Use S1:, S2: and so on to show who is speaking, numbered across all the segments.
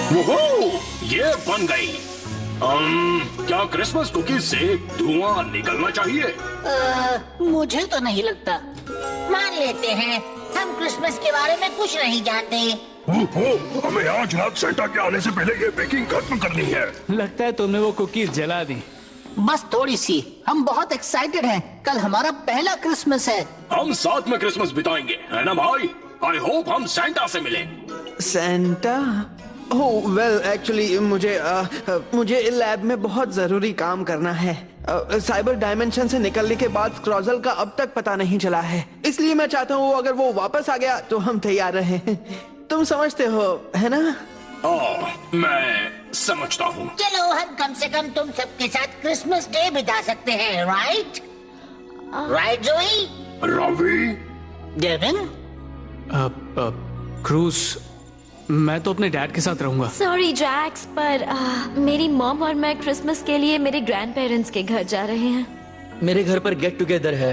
S1: ओहो, ये बन गई। क्या क्रिसमस कुकीज से धुआं निकलना चाहिए?
S2: मुझे तो नहीं लगता।
S3: मान लेते हैं, हम क्रिसमस के बारे में कुछ नहीं जानते।
S1: ओहो, हमें आज रात सेंटा के आने से पहले ये बेकिंग खत्म करनी है।
S4: लगता है तुमने वो कुकीज जला दी।
S2: बस थोड़ी सी। हम बहुत एक्साइटेड हैं। कल हमारा पहला क्रिसमस है।
S1: हम साथ में क्रिसमस बिताएंगे, है ना भाई? आई होप हम सेंटा से मिलें।
S5: सेंटा? ओह वेल, एक्चुअली मुझे लैब में बहुत जरूरी काम करना है। साइबर डायमेंशन से निकलने के बाद स्क्रॉजल का अब तक पता नहीं चला है, इसलिए मैं चाहता हूँ अगर वो वापस आ गया तो हम तैयार रहे। तुम समझते हो, है ना?
S1: मैं समझता हूँ।
S3: चलो, हम कम से कम तुम सबके साथ क्रिसमस डे बिता सकते हैं, राइट? राइट जोई?
S1: रवि?
S2: डेविन?
S4: क्रूज, मैं तो अपने डैड के साथ रहूंगा।
S6: सॉरी जैक्स, पर मेरी मॉम और मैं क्रिसमस के लिए मेरे ग्रैंड पेरेंट्स के घर जा रहे हैं।
S7: मेरे घर पर गेट टुगेदर है,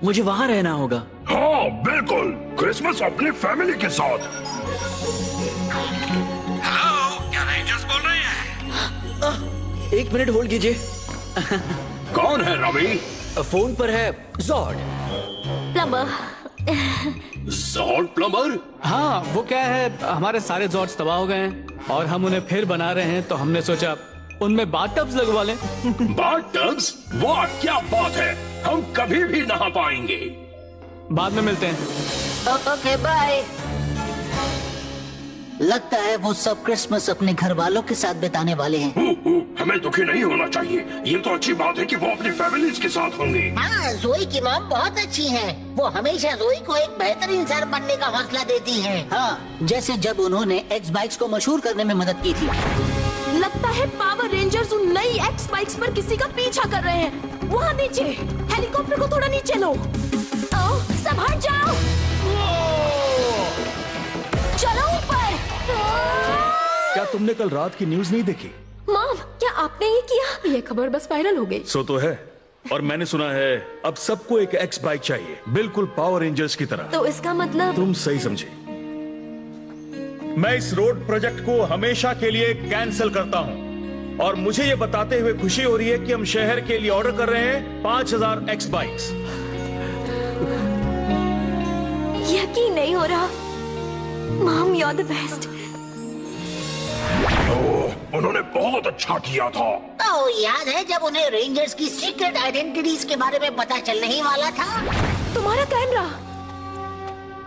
S7: मुझे वहाँ रहना होगा।
S1: हाँ बिल्कुल, क्रिसमस अपनी फैमिली के साथ।
S8: हेलो, क्या रेंजर्स बोल रहे हैं?
S7: एक मिनट होल्ड कीजिए।
S1: कौन है रवि?
S7: फोन पर है जॉर्ड।
S6: प्लम्बर।
S1: जॉर्ड प्लम्बर?
S4: हाँ, वो क्या है, हमारे सारे जॉर्ड्स तबाह हो गए हैं और हम उन्हें फिर बना रहे हैं, तो हमने सोचा उनमें बाथटब्स लगवा लें।
S1: बाथटब्स? वाह क्या बात है, हम कभी भी नहा पाएंगे।
S4: बाद में मिलते हैं।
S2: Okay bye. लगता है वो सब क्रिसमस अपने घर वालों के साथ बिताने वाले हैं।
S1: हमें दुखी नहीं होना चाहिए। ये तो अच्छी बात है कि वो अपनी फैमिलीज के साथ होंगे।
S3: हाँ, जोई की मॉम बहुत अच्छी है। वो हमेशा जोई को एक बेहतर इंसान बनने का हौसला देती है।
S2: हाँ, जैसे जब उन्होंने एक्स बाइक्स को मशहूर करने में मदद की थी।
S6: लगता है पावर रेंजर्स उन नई एक्स बाइक्स पर किसी का पीछा कर रहे हैं। वहाँ नीचे, हेलीकॉप्टर को थोड़ा नीचे लो। सब हट जाओ। चलो ऊपर।
S9: क्या तुमने कल रात की न्यूज नहीं देखी?
S6: मॉम, क्या आपने ये किया? ये खबर बस वायरल हो गई।
S9: सो तो है, और मैंने सुना है अब सबको एक एक्स बाइक चाहिए, बिल्कुल पावर रेंजर्स की तरह।
S6: तो इसका मतलब?
S9: तुम सही समझे। मैं इस रोड प्रोजेक्ट को हमेशा के लिए कैंसिल करता हूं, और मुझे ये बताते हुए खुशी हो रही है कि हम शहर के लिए ऑर्डर कर रहे हैं 5000 एक्स बाइक्स।
S6: यकीन नहीं हो रहा। Mom, you are the best.
S1: उन्होंने बहुत अच्छा किया था।
S3: तो याद है जब उन्हें रेंजर्स की सीक्रेट आइडेंटिटीज के बारे में पता चलने ही वाला था?
S6: तुम्हारा कैमरा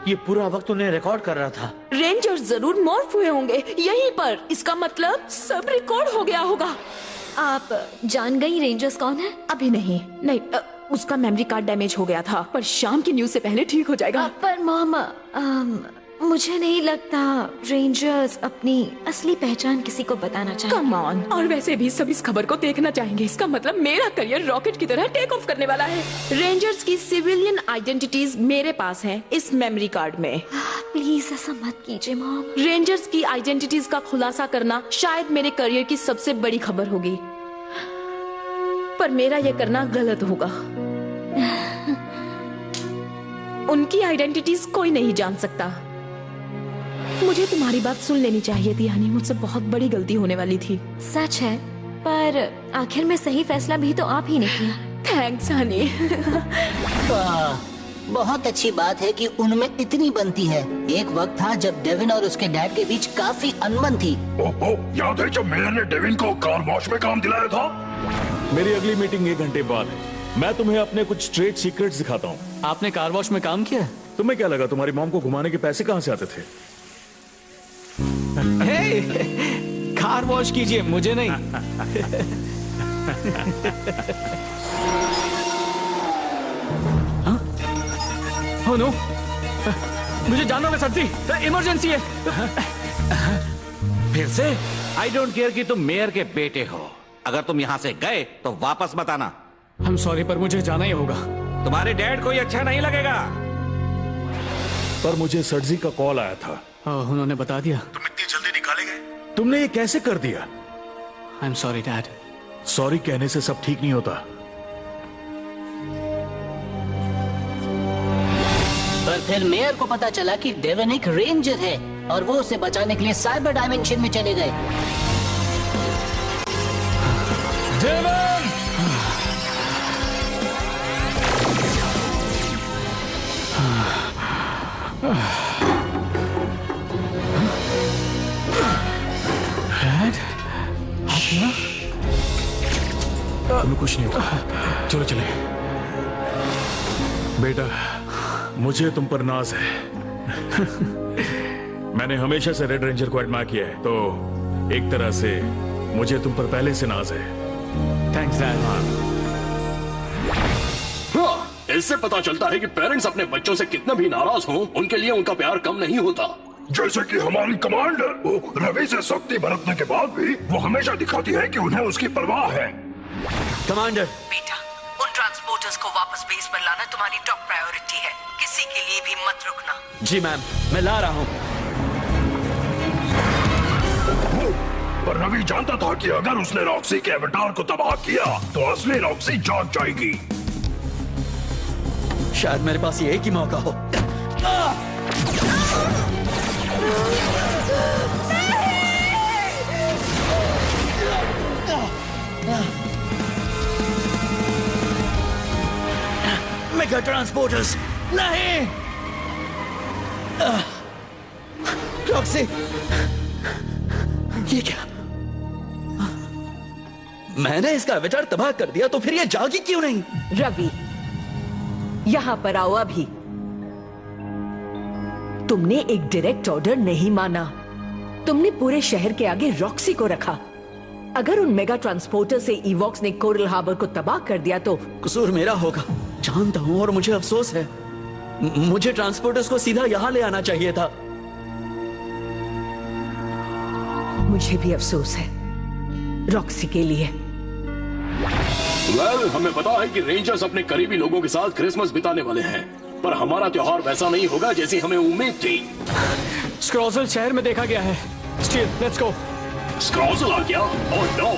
S7: ये पूरा वक्त उन्हें रिकॉर्ड कर रहा था।
S6: रेंजर्स जरूर मॉर्फ हुए होंगे यहीं पर। इसका मतलब सब रिकॉर्ड हो गया होगा। आप जान गई रेंजर्स कौन है?
S10: अभी नहीं, उसका मेमोरी कार्ड डैमेज हो गया था, पर शाम की न्यूज से पहले ठीक हो जाएगा।
S6: पर मॉम, मुझे नहीं लगता रेंजर्स अपनी असली पहचान किसी को बताना चाहेंगे।
S10: कम ऑन, और वैसे भी सब इस खबर को देखना चाहेंगे। इसका मतलब मेरा करियर रॉकेट की तरह टेक ऑफ करने वाला है। रेंजर्स की सिविलियन आइडेंटिटीज मेरे पास हैं इस मेमोरी कार्ड में।
S6: प्लीज ऐसा मत कीजिए मॉम।
S10: रेंजर्स की आइडेंटिटीज का खुलासा करना शायद मेरे करियर की सबसे बड़ी खबर होगी, पर मेरा यह करना गलत होगा। उनकी आइडेंटिटीज कोई नहीं जान सकता। मुझे तुम्हारी बात सुन लेनी चाहिए थी हनी, मुझसे बहुत बड़ी गलती होने वाली थी।
S6: सच है, पर आखिर में सही फैसला भी तो आप ही ने किया।
S10: थैंक्स हनी।
S2: बहुत अच्छी बात है कि उनमें इतनी बनती है। एक वक्त था जब डेविन और उसके डैड के बीच काफी अनबन थी।
S1: ओहो, याद है जब मेयर ने डेविन को कार वॉश में काम दिलाया था?
S9: मेरी अगली मीटिंग 1 घंटे बाद है। मैं तुम्हें अपने कुछ ट्रेड सीक्रेट्स दिखाता हूँ।
S4: आपने कार वॉश में काम किया?
S9: तुम्हें क्या लगा तुम्हारी मॉम को घुमाने के पैसे कहाँ से आते थे?
S4: कार वॉश कीजिए, मुझे नहीं। ओह नो, मुझे जाना होगा सर जी, इमरजेंसी है।
S8: फिर से? आई डोंट केयर कि तुम मेयर के बेटे हो। अगर तुम यहाँ से गए तो वापस मत आना।
S4: I'm sorry, पर मुझे जाना ही होगा।
S8: तुम्हारे डैड को ये अच्छा नहीं लगेगा।
S9: पर मुझे सर्जी का कॉल आया था।
S4: उन्होंने बता दिया?
S9: तुम इतनी जल्दी निकाले गए? तुमने ये कैसे कर दिया?
S4: I'm sorry, Dad.
S9: सॉरी कहने से सब ठीक नहीं होता।
S2: पर फिर मेयर को पता चला कि डेविन एक रेंजर है। और वो उसे बचाने के लिए साइबर डायमेंशन में चले गए।
S9: तुम्हें कुछ नहीं होगा, चलो चले। बेटा, मुझे तुम पर नाज है। मैंने हमेशा से रेड रेंजर को एडमायर किया है, तो एक तरह से मुझे तुम पर पहले से नाज है।
S4: Thanks dad.
S1: हाँ, इससे पता चलता है कि पेरेंट्स अपने बच्चों से कितना भी नाराज हों, उनके लिए उनका प्यार कम नहीं होता।
S11: जैसे कि हमारी कमांडर, वो रवि से शक्ति बरतने के बाद भी वो हमेशा दिखाती है कि उन्हें उसकी परवाह है।
S7: कमांडर,
S12: बेटा, उन ट्रांसपोर्टर्स को वापस बेस पर लाना तुम्हारी टॉप प्रायोरिटी है। किसी के लिए भी मत रुकना।
S7: जी मैम, मैं ला रहा हूँ।
S11: पर रवि जानता था कि अगर उसने रॉक्सी के एवेटार को तबाह किया तो असली रॉक्सी जाग जाएगी।
S7: शायद मेरे पास ये एक ही मौका हो। मेगा ट्रांसपोर्टर्स नहीं। रॉक्सी, ये क्या? मैंने इसका एवेटार तबाह कर दिया, तो फिर ये जागी क्यों नहीं?
S12: रवि, यहाँ पर आओ अभी। तुमने एक डायरेक्ट ऑर्डर नहीं माना। तुमने पूरे शहर के आगे रॉक्सी को रखा। अगर उन मेगा ट्रांसपोर्टर से इवॉक्स ने कोरल हार्बर को तबाह कर दिया तो
S7: कसूर मेरा होगा, जानता हूं, और मुझे अफसोस है। मुझे ट्रांसपोर्टर्स को सीधा यहां ले आना चाहिए था।
S12: मुझे भी अफसोस है रॉक्सी के लिए।
S1: हमें पता है कि रेंजर्स अपने करीबी लोगों के साथ क्रिसमस बिताने वाले हैं, पर हमारा त्योहार वैसा नहीं होगा जैसी हमें उम्मीद थी।
S4: स्क्रॉजल शहर में देखा गया है। Steve, let's go.
S1: स्क्रॉजल आ गया? ओह नो,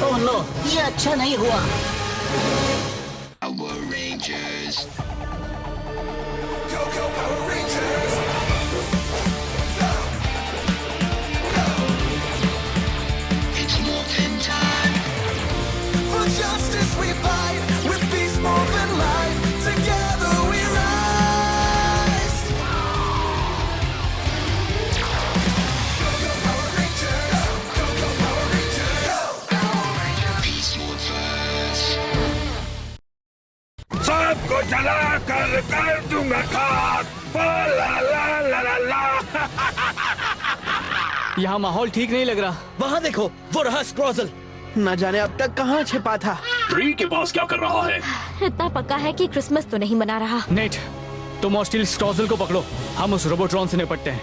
S2: ओह नो, ये अच्छा नहीं हुआ।
S13: Power Rangers. Go Power Rangers. It's morphin' time. For justice we fight, with peace morphin' light. Together we rise. Go Power Rangers. Go Power Rangers. Power Rangers. Peace morphers.
S11: सबको जला कर दूंगा खाक। ला ला ला ला ला।
S4: यहाँ माहौल ठीक नहीं लग रहा।
S7: वहाँ देखो, वो रहा स्क्रॉजल।
S5: न जाने अब तक कहाँ छिपा था।
S1: ट्री के पास क्या कर रहा है?
S6: इतना पक्का है कि क्रिसमस तो नहीं मना रहा।
S4: नेट, तुम और स्टील स्क्रॉजल को पकड़ो, हम उस रोबोट्रॉन से निपटते हैं।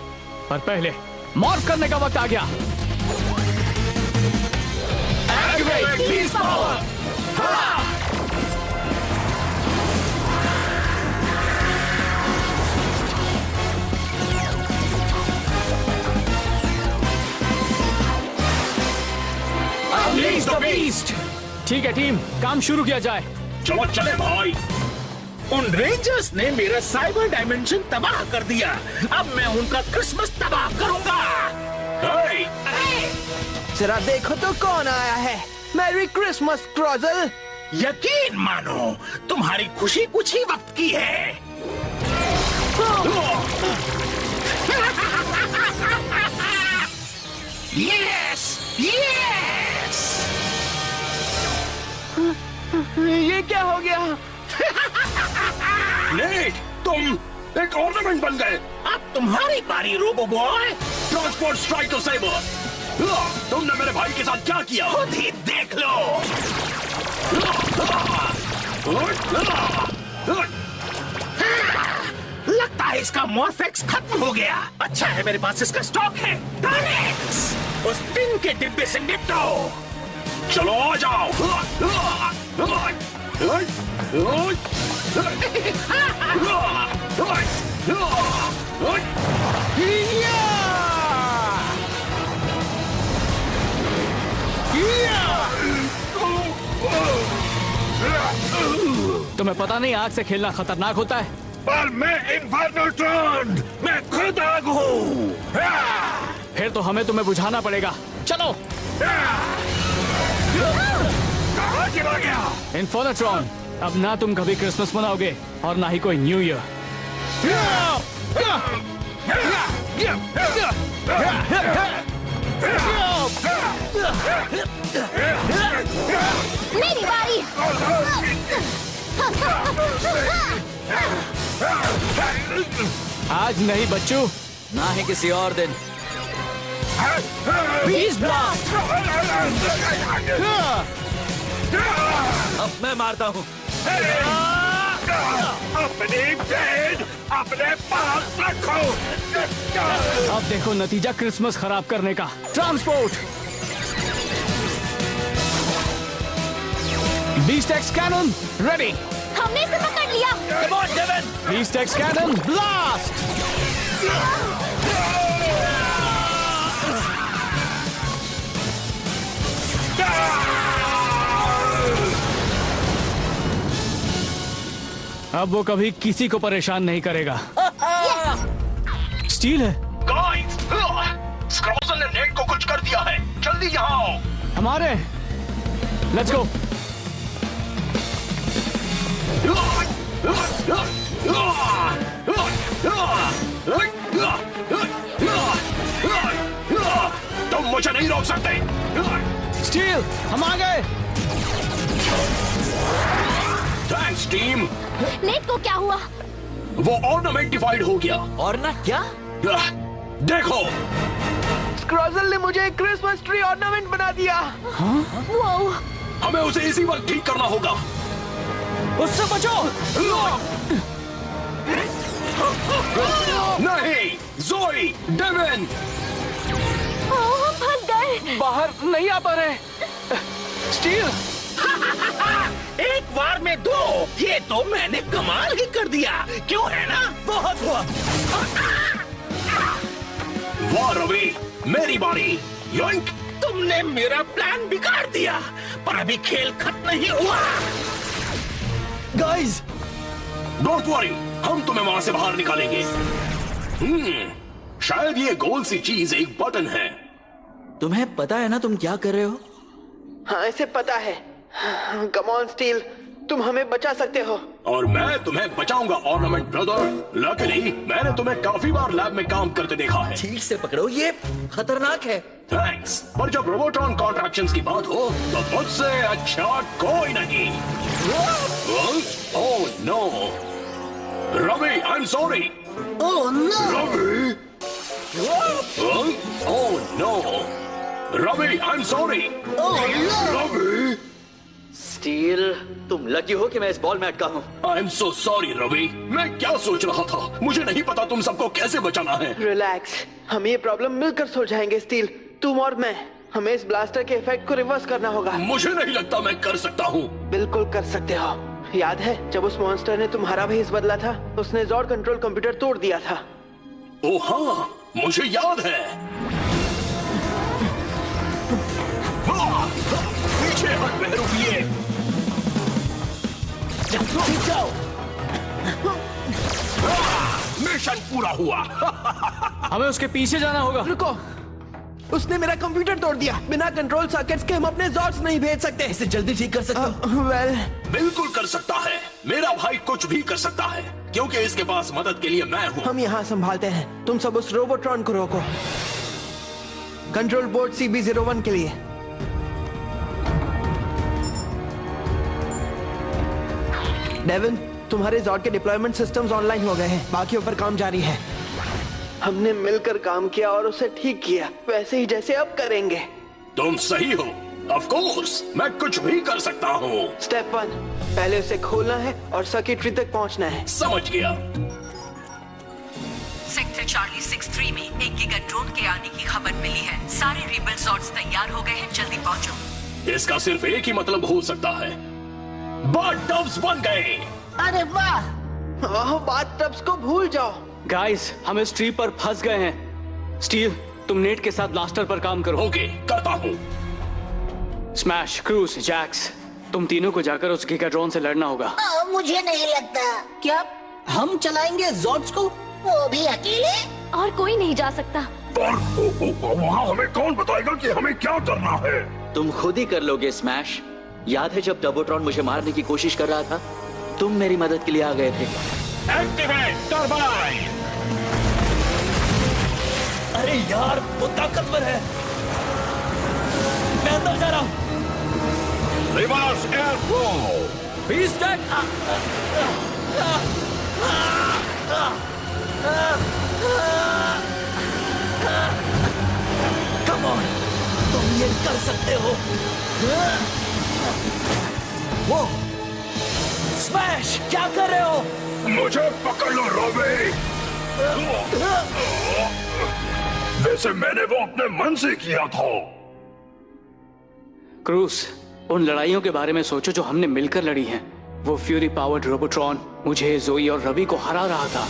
S4: पर पहले मॉर्फ करने का वक्त आ गया।
S1: Activate Beast Power!
S4: Unleash the Beast! ठीक है टीम, काम शुरू किया जाए।
S1: चलो चले भाई।
S9: उन रेंजर्स ने मेरा साइबर डायमेंशन तबाह कर दिया। अब मैं उनका क्रिसमस तबाह करूंगा।
S5: जरा देखो तो कौन आया है। मैरी क्रिसमस स्क्रॉजल।
S9: यकीन मानो, तुम्हारी खुशी कुछ ही वक्त की है। Yes yes.
S5: ये क्या हो गया?
S1: नेट, तुम एक ऑर्नामेंट बन गए।
S9: अब तुम्हारी बारी robo boy.
S1: Transport strike to cyber. तुमने मेरे भाई के साथ क्या किया?
S9: खुद ही देख लो। लगता है इसका मॉर्फेक्स खत्म हो गया। अच्छा है मेरे पास इसका स्टॉक है। डायरेक्स, उस पिन के डिब्बे से निपटो।
S1: चलो आ जाओ।
S4: तुम्हें पता नहीं आग से खेलना खतरनाक होता है।
S11: पर मैं इन्फर्नोट्रॉन, मैं खुद आग हूँ।
S4: फिर तो हमें तुम्हें बुझाना पड़ेगा। चलो।
S11: कहाँ चला गया?
S4: इन्फर्नोट्रॉन, अब ना तुम कभी क्रिसमस मनाओगे और ना ही कोई न्यू ईयर।
S6: मेरी बारी।
S4: आज नहीं बच्चू,
S7: ना ही किसी और दिन।
S4: Beast blast.
S8: अब मैं मारता हूँ।
S11: अपनी भेद अपने पास रखो।
S4: अब देखो नतीजा क्रिसमस खराब करने का। Transport. Beast X cannon ready.
S6: हमने इसे पकड़ लिया।
S8: Come on, Devin!
S4: Beast X cannon blast. अब वो कभी किसी को परेशान नहीं करेगा। स्टील है।
S11: गाइस, स्क्रॉजल ने नेट को कुछ कर दिया है। जल्दी यहाँ आओ।
S4: हमारे लेट्स गो।
S1: तुम मुझे नहीं रोक सकते।
S4: स्टील, हम आ गए।
S1: Thanks team.
S6: नेट को क्या हुआ?
S1: वो ऑर्नामेंटिफाइड हो गया।
S7: और ना क्या?
S1: देखो,
S5: स्क्रॉजल ने मुझे एक क्रिसमस ट्री ऑर्नामेंट बना दिया।
S6: वो
S1: हमें उसे इसी वक्त ठीक करना होगा।
S4: उससे बचो।
S1: नहीं, ज़ोई, डेविन।
S6: हम फंस गए।
S4: बाहर नहीं आ पा रहे। स्टील।
S8: एक बार में दो, ये तो मैंने कमाल ही कर दिया। क्यों है ना? बहुत हुआ।
S1: वाह रवि, मेरी बारी। योइंक।
S8: तुमने मेरा प्लान बिगाड़ दिया, पर अभी खेल खत्म नहीं हुआ।
S7: गाइस,
S1: डोंट वरी, हम तुम्हें वहां से बाहर निकालेंगे। शायद ये गोल सी चीज एक बटन है।
S7: तुम्हें पता है ना तुम क्या कर रहे हो?
S5: हाँ, इसे पता है। कम ऑन स्टील, तुम हमें बचा सकते हो।
S1: और मैं तुम्हें बचाऊंगा ऑर्नामेंट ब्रदर। लकीली मैंने तुम्हें काफी बार लैब में काम करते देखा है।
S7: ठीक से पकड़ो, ये खतरनाक है।
S1: थैंक्स, पर जब रोबोट्रॉन कॉन्ट्रैक्शंस की बात हो तो मुझसे अच्छा कोई नहीं। Oh no, Ravi, I am sorry.
S2: Oh no.
S1: Ravi, oh no, Ravi, I am sorry.
S2: Oh no.
S1: Ravi,
S7: Steel, तुम लकी हो कि मैं इस बॉल में अटका हूँ।
S1: I am so sorry Ravi, मैं क्या सोच रहा था। मुझे नहीं पता तुम सबको कैसे बचाना है।
S5: रिलैक्स, हम ये प्रॉब्लम मिलकर सुलझाएंगे स्टील, तुम और मैं। हमें इस ब्लास्टर के इफेक्ट को रिवर्स करना होगा।
S1: मुझे नहीं लगता मैं कर सकता हूँ।
S5: बिल्कुल कर सकते हो। याद है जब उस मॉन्स्टर ने तुम्हारा भेस बदला था, उसने जॉर्ड कंट्रोल कंप्यूटर तोड़ दिया था।
S1: ओ हाँ, मुझे याद है। पीछे हट बहरूपिए। मिशन पूरा हुआ।
S4: हमें उसके पीछे जाना होगा।
S5: रुको, उसने मेरा कंप्यूटर तोड़ दिया। बिना कंट्रोल सर्किट्स के हम अपने जॉर्ड्स नहीं भेज सकते।
S7: इसे जल्दी ठीक कर सकता हूँ।
S5: वेल,
S1: बिल्कुल कर सकता है। मेरा भाई कुछ भी कर सकता है, क्योंकि इसके पास मदद के लिए मैं हूँ।
S5: हम यहाँ संभालते हैं। तुम सब उस रोबोट्रॉन को रोको। कंट्रोल बोर्ड CB01 के लिए। डेविन, तुम्हारे जॉर्ड के डिप्लॉयमेंट सिस्टम्स ऑनलाइन हो गए हैं। बाकियों पर काम जारी है। हमने मिलकर काम किया और उसे ठीक किया, वैसे ही जैसे अब करेंगे।
S1: तुम सही हो। ऑफ कोर्स, मैं कुछ भी कर सकता हूँ।
S5: स्टेप 1, पहले उसे खोलना है और सर्किटरी तक पहुँचना है।
S1: समझ गया।
S12: सेक्टर चार्ली 63 में एक गीगाट्रॉन के आने की खबर मिली है। सारे रिबल जॉर्ड्स तैयार हो गए हैं, जल्दी पहुंचो।
S1: इसका सिर्फ एक ही मतलब हो सकता है, बाथटब्स बन गए।
S2: अरे वाह।
S5: बाथटब्स को भूल जाओ।
S4: गाइस, हम इस ट्री पर फंस गए हैं। स्टील, तुम नेट के साथ ब्लास्टर पर काम करो।
S1: ओके, करता हूँ।
S4: स्मैश, क्रूज, जैक्स, तुम तीनों को जाकर उस गीगाट्रॉन से लड़ना होगा।
S3: मुझे नहीं लगता।
S2: क्या हम चलाएंगे जॉर्ड्स को,
S3: वो भी अकेले?
S6: और कोई नहीं जा सकता।
S11: पर वहाँ हमें कौन बताएगा कि हमें क्या करना है?
S7: तुम खुद ही कर लोगे स्मैश। याद है जब टर्बोट्रॉन मुझे मारने की कोशिश कर रहा था, तुम मेरी मदद के लिए आ गए थे।
S8: Activate turbine.
S7: अरे यार वो ताकतवर है। मैं अंदर जा रहा हूँ।
S11: Reverse air flow.
S7: Beast come on, तुम ये कर सकते हो। वो स्मैश, क्या कर रहे हो?
S11: मुझे पकड़ लो रॉबी। वैसे मैंने वो अपने मन से किया था।
S4: क्रूस, उन लड़ाइयों के बारे में सोचो जो हमने मिलकर लड़ी हैं। वो फ्यूरी पावर्ड रोबोट्रॉन मुझे, जोई और रवि को हरा रहा था।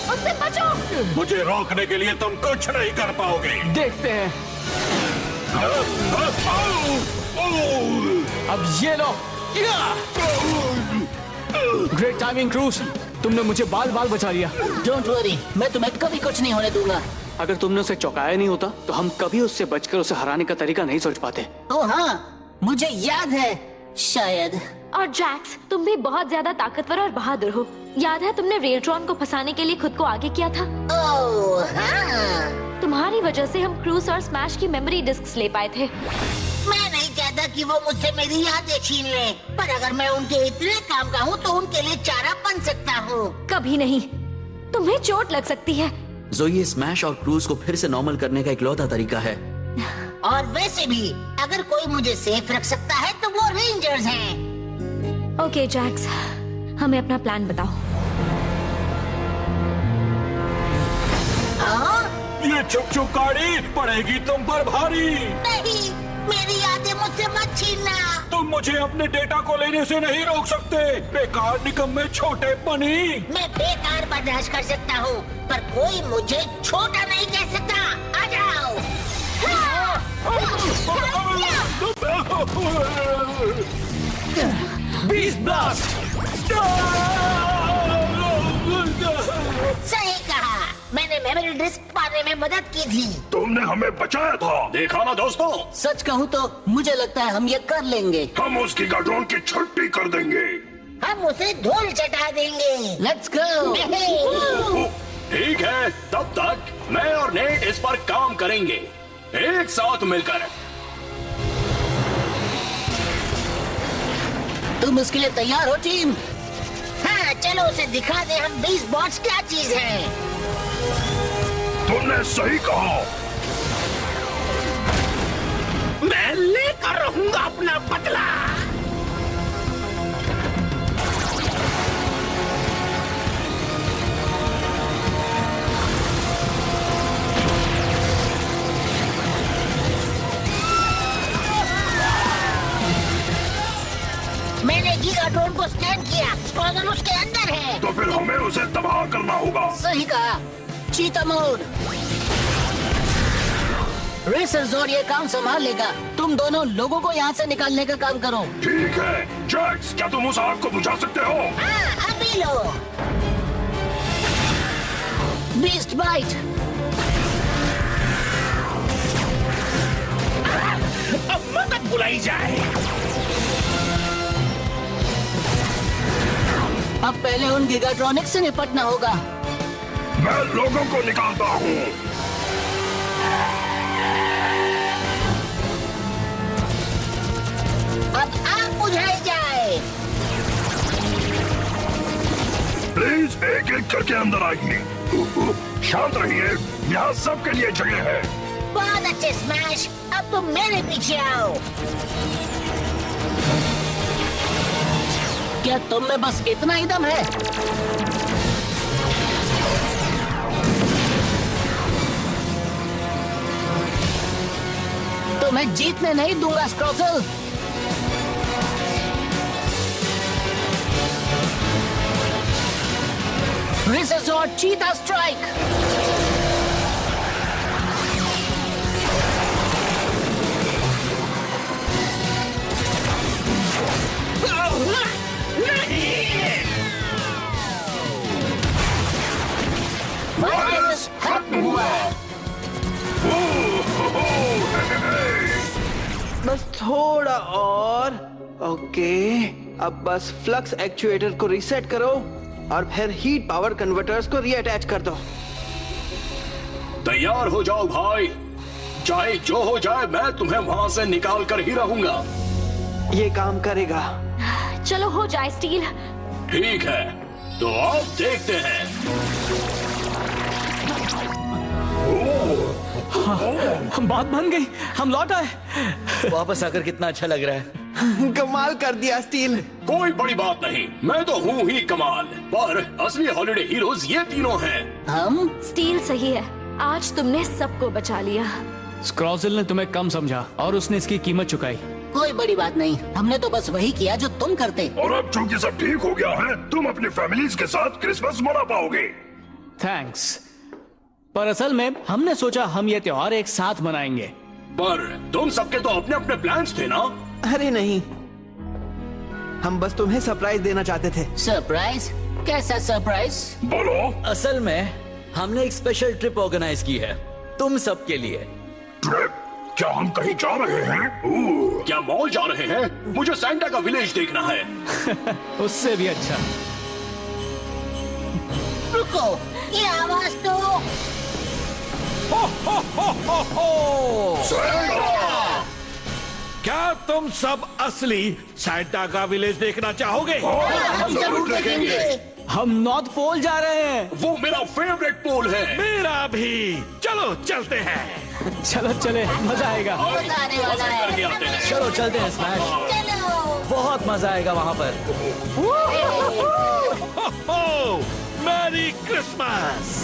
S6: उससे बचो।
S11: मुझे रोकने के लिए तुम कुछ नहीं कर पाओगे।
S4: देखते हैं। अब ये लो। ग्रेट टाइमिंग क्रूस, तुमने मुझे बाल बाल बचा लिया।
S2: डोंट वरी, मैं तुम्हें कभी कुछ नहीं होने दूंगा।
S4: अगर तुमने उसे चौंकाया नहीं होता तो हम कभी उससे बचकर उसे हराने का तरीका नहीं सोच पाते।
S2: ओ हाँ, मुझे याद है शायद।
S6: और जैक्स, तुम भी बहुत ज्यादा ताकतवर और बहादुर हो। याद है तुमने रेलट्रॉन को फंसाने के लिए खुद को आगे किया था?
S3: ओह हाँ।
S6: तुम्हारी वजह से हम क्रूस और स्मैश की मेमोरी डिस्क्स ले पाए थे।
S3: मैं नहीं चाहता कि वो मुझसे मेरी यादें छीन ले, पर अगर मैं उनके इतने काम का हूँ तो उनके लिए चारा बन सकता हूँ।
S6: कभी नहीं, तुम्हें चोट लग सकती है।
S7: जोई, स्मैश और क्रूज को फिर से नॉर्मल करने का इकलौता तरीका है।
S3: और वैसे भी अगर कोई मुझे सेफ रख सकता है तो वो रेंजर्स हैं।
S6: ओके जैक्स, हमें अपना प्लान बताओ।
S11: ये चुप चुप गाड़ी पड़ेगी तुम पर भारी।
S3: नहीं, मेरी यादें मुझसे मत छीनना।
S11: तुम मुझे अपने डेटा को लेने से नहीं रोक सकते, बेकार निकम्मे छोटे बनी।
S3: मैं बेकार बर्दाश्त कर सकता हूँ, पर कोई मुझे छोटा नहीं कह सकता। आ जाओ।
S8: Beast blast.
S3: सही कहा, मैंने मेमोरी डिस्क पाने में मदद की थी।
S11: तुमने हमें बचाया था।
S1: देखा ना दोस्तों।
S2: सच कहूँ तो मुझे लगता है हम ये कर लेंगे।
S11: हम उसकी गड्ढों की छुट्टी कर देंगे।
S3: हम उसे धूल चटा देंगे।
S2: Let's go.
S1: ठीक है, तब तक मैं और नेट इस पर काम करेंगे, एक साथ मिलकर।
S2: तुम इसके लिए तैयार हो टीम?
S3: हाँ, चलो उसे दिखा दे हम बीस्ट बॉट्स क्या चीज है।
S11: तुमने सही कहा।
S8: मैं लेकर रहूंगा अपना बदला।
S3: मैंने गीगाट्रॉन को स्कैन किया, स्क्वाड्रन उसके अंदर है।
S11: तो फिर हमें उसे तबाह करना होगा।
S2: सही कहा, चीता मोड। रेसर जोर ये काम संभाल लेगा, तुम दोनों लोगों को यहाँ से निकालने का काम करो।
S11: ठीक है जैक्स, क्या तुम उस आग को बुझा सकते हो?
S3: हाँ, अभी लो।
S2: Beast bite.
S8: अब मदद बुलाई जाए।
S2: अब पहले उन गिगाट्रॉनिक्स से निपटना होगा।
S11: मैं लोगों को निकालता हूँ।
S3: अब आग बुझाई जाए।
S11: प्लीज एक एक करके अंदर आइए। शांत रहिए, यहाँ सबके लिए जगह है।
S3: बहुत अच्छे स्मैश, अब तुम मेरे पीछे आओ।
S2: क्या तुम में बस इतना ही दम है? तो मैं जीतने नहीं दूंगा स्क्रॉजल। रिसोर्ट चीता स्ट्राइक।
S5: बस थोड़ा और। ओके, अब बस फ्लक्स एक्चुएटर को रीसेट करो और फिर हीट पावर कन्वर्टर्स को रीअटैच कर दो।
S1: तैयार हो जाओ भाई, चाहे जो हो जाए मैं तुम्हें वहां से निकाल कर ही रहूंगा।
S5: ये काम करेगा।
S6: चलो हो जाए स्टील।
S1: ठीक है, तो अब देखते हैं।
S4: बात बन गई, हम लौट आए।
S7: वापस आकर कितना अच्छा लग रहा है।
S5: कमाल कर दिया स्टील।
S1: कोई बड़ी बात नहीं, मैं तो हूँ ही कमाल, पर असली हॉलिडे हीरोज ये तीनों हैं।
S2: हम?
S6: स्टील सही है, आज तुमने सबको बचा लिया।
S4: स्क्रॉजल ने तुम्हें कम समझा और उसने इसकी कीमत चुकाई।
S2: कोई बड़ी बात नहीं, हमने तो बस वही किया जो तुम करते।
S11: और अब चूंकि सब ठीक हो गया है, तुम अपनी फैमिलीज के साथ क्रिसमस मना पाओगे।
S4: थैंक्स, पर असल में हमने सोचा हम ये त्योहार एक साथ मनाएंगे।
S1: पर तुम सबके तो अपने अपने प्लान्स थे ना?
S5: अरे नहीं, हम बस तुम्हें सरप्राइज देना चाहते थे।
S2: सरप्राइज? कैसा सरप्राइज?
S11: बोलो।
S7: असल में हमने एक स्पेशल ट्रिप ऑर्गेनाइज की है तुम सब के लिए।
S11: ट्रिप? क्या हम कहीं जा रहे हैं?
S1: क्या मॉल जा रहे हैं? मुझे सैंटा का विलेज देखना है।
S4: उससे भी अच्छा।
S3: रुको, ये आवाज तो
S11: क्या तुम सब असली सैंटा का विलेज देखना चाहोगे?
S3: हम जरूर देखेंगे।
S4: हम नॉर्थ पोल जा रहे हैं।
S1: वो मेरा फेवरेट पोल है।
S11: मेरा भी। चलो चलते हैं।
S4: चलो चले, मजा आएगा।
S3: मजा आने वाला है।
S7: चलो चलते हैं स्मैश,
S3: चलो।
S7: बहुत मजा आएगा वहाँ पर।
S11: Merry Christmas.